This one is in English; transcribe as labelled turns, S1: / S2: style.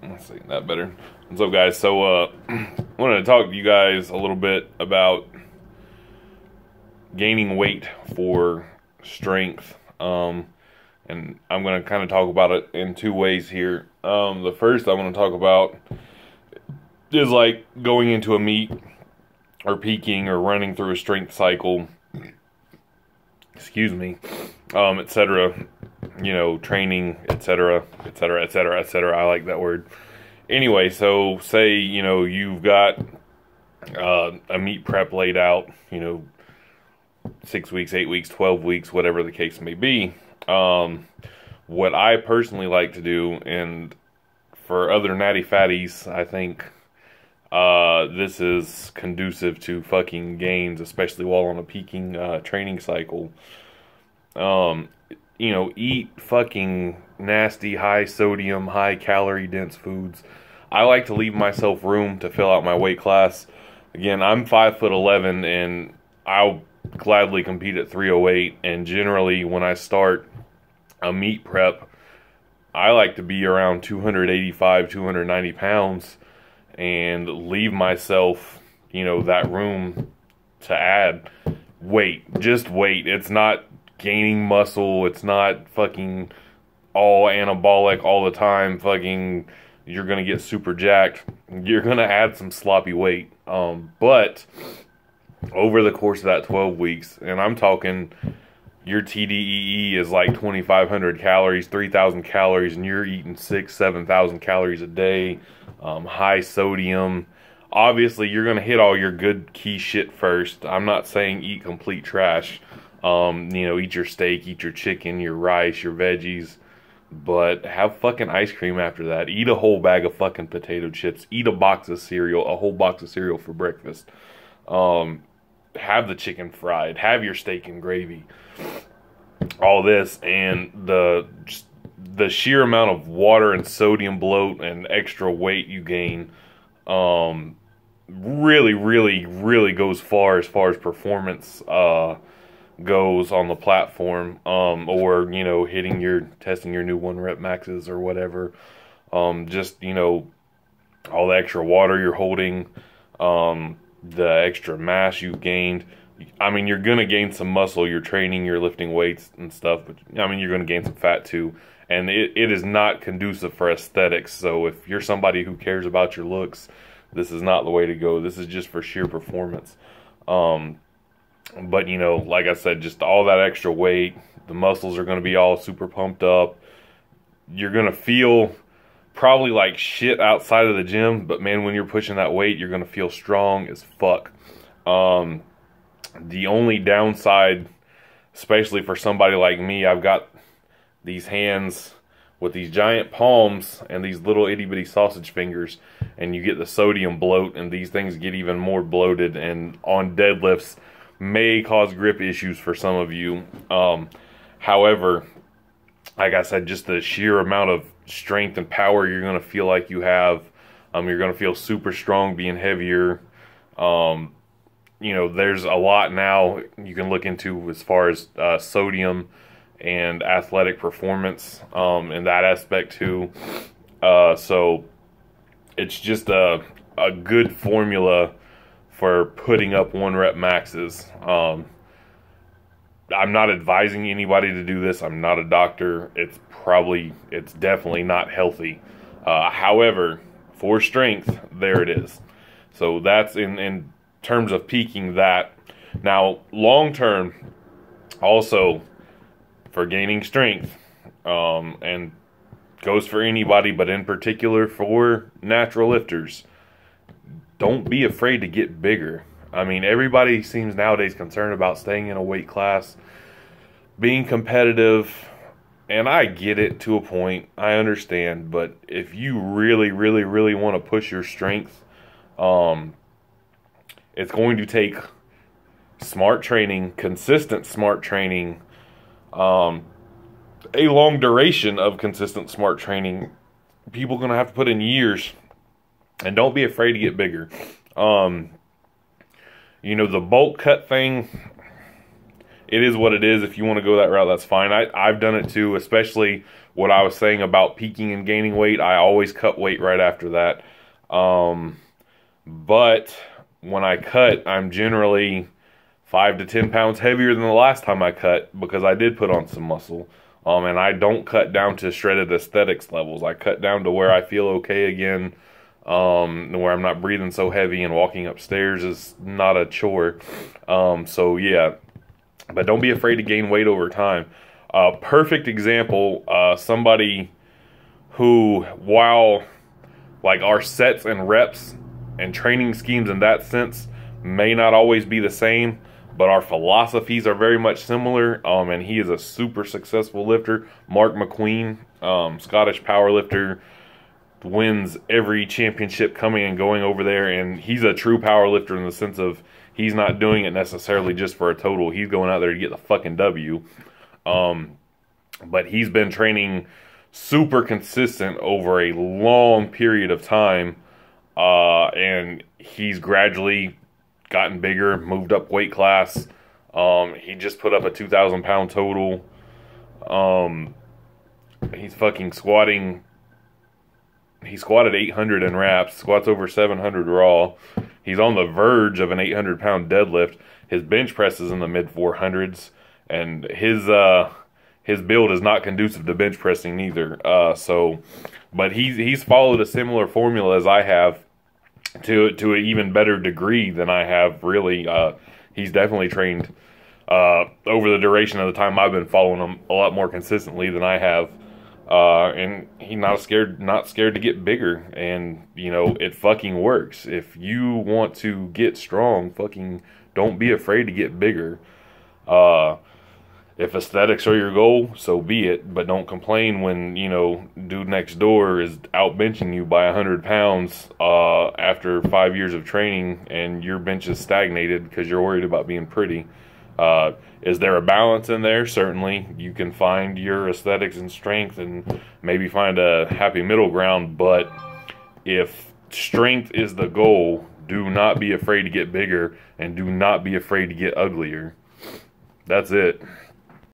S1: Let's see, that better. What's up, guys? So, I wanted to talk to you guys a little bit about gaining weight for strength. And I'm going to kind of talk about it in two ways here. The first I want to talk about is like going into a meet or peaking or running through a strength cycle, excuse me, etc. You know, training, etc., etc., etc., etc. I like that word. Anyway, so say, you know, you've got a meet prep laid out, you know, 6 weeks, 8 weeks, 12 weeks, whatever the case may be. What I personally like to do, and for other natty fatties, I think this is conducive to fucking gains, especially while on a peaking training cycle. You know, eat fucking nasty, high sodium, high calorie dense foods. I like to leave myself room to fill out my weight class. Again, I'm 5'11", and I'll gladly compete at 308. And generally, when I start a meet prep, I like to be around 285, 290 pounds and leave myself, you know, that room to add weight. Just weight. It's not gaining muscle. It's not fucking all anabolic all the time. Fucking, you're going to get super jacked. You're going to add some sloppy weight. But over the course of that 12 weeks, and I'm talking your TDEE is like 2,500 calories, 3,000 calories, and you're eating 6,000, 7,000 calories a day, high sodium. Obviously, you're going to hit all your good key shit first. I'm not saying eat complete trash. You know, eat your steak, eat your chicken, your rice, your veggies, but have fucking ice cream after that. Eat a whole bag of fucking potato chips. Eat a box of cereal, a whole box of cereal for breakfast. Have the chicken fried. Have your steak and gravy. All this, and the sheer amount of water and sodium bloat and extra weight you gain really, really, really goes far as performance goes on the platform, or, you know, testing your new 1-rep maxes or whatever. Just, you know, all the extra water you're holding, the extra mass you've gained. I mean, you're going to gain some muscle. You're training, you're lifting weights and stuff, but I mean, you're going to gain some fat too. And it is not conducive for aesthetics. So if you're somebody who cares about your looks, this is not the way to go. This is just for sheer performance. But, you know, like I said, just all that extra weight, the muscles are going to be all super pumped up. You're going to feel probably like shit outside of the gym, but man, when you're pushing that weight, you're going to feel strong as fuck. The only downside, especially for somebody like me, I've got these hands with these giant palms and these little itty bitty sausage fingers, and you get the sodium bloat, and these things get even more bloated, and on deadlifts may cause grip issues for some of you. However, like I said, just the sheer amount of strength and power you're going to feel like you have, you're going to feel super strong being heavier. You know, there's a lot now you can look into as far as sodium and athletic performance in that aspect too. So it's just a good formula for putting up 1-rep maxes. I'm not advising anybody to do this. I'm not a doctor. It's definitely not healthy. However, for strength, there it is. So that's in terms of peaking that. Now, long term, also for gaining strength, and goes for anybody, but in particular for natural lifters, don't be afraid to get bigger. I mean, everybody seems nowadays concerned about staying in a weight class, being competitive, and I get it to a point. I understand, but if you really, really, really want to push your strength, it's going to take smart training, consistent smart training, a long duration of consistent smart training. People are going to have to put in years, and don't be afraid to get bigger. You know, the bulk cut thing, it is what it is. If you want to go that route, that's fine. I've done it too, especially what I was saying about peaking and gaining weight, I always cut weight right after that. But when I cut, I'm generally 5 to 10 pounds heavier than the last time I cut because I did put on some muscle. And I don't cut down to shredded aesthetics levels. I cut down to where I feel okay again, where I'm not breathing so heavy and walking upstairs is not a chore. So yeah, but don't be afraid to gain weight over time. Perfect example, somebody who, while like our sets and reps and training schemes in that sense may not always be the same, but our philosophies are very much similar, and he is a super successful lifter. Mark McQueen, Scottish powerlifter, wins every championship coming and going over there, and he's a true powerlifter in the sense of he's not doing it necessarily just for a total. He's going out there to get the fucking W. But he's been training super consistent over a long period of time, and he's gradually gotten bigger, moved up weight class. He just put up a 2,000 pound total. He's fucking squatting. He squatted 800 in reps, squats over 700 raw. He's on the verge of an 800 pound deadlift. His bench press is in the mid 400s, and his build is not conducive to bench pressing either. But he's followed a similar formula as I have, to an even better degree than I have, really. He's definitely trained over the duration of the time I've been following him a lot more consistently than I have. And he's not scared to get bigger, and you know, it fucking works. If you want to get strong, fucking don't be afraid to get bigger. If aesthetics are your goal, so be it, but don't complain when, you know, dude next door is out benching you by 100 pounds after 5 years of training and your bench is stagnated because you're worried about being pretty. Is there a balance in there? Certainly. You can find your aesthetics and strength and maybe find a happy middle ground, but if strength is the goal, do not be afraid to get bigger and do not be afraid to get uglier. That's it.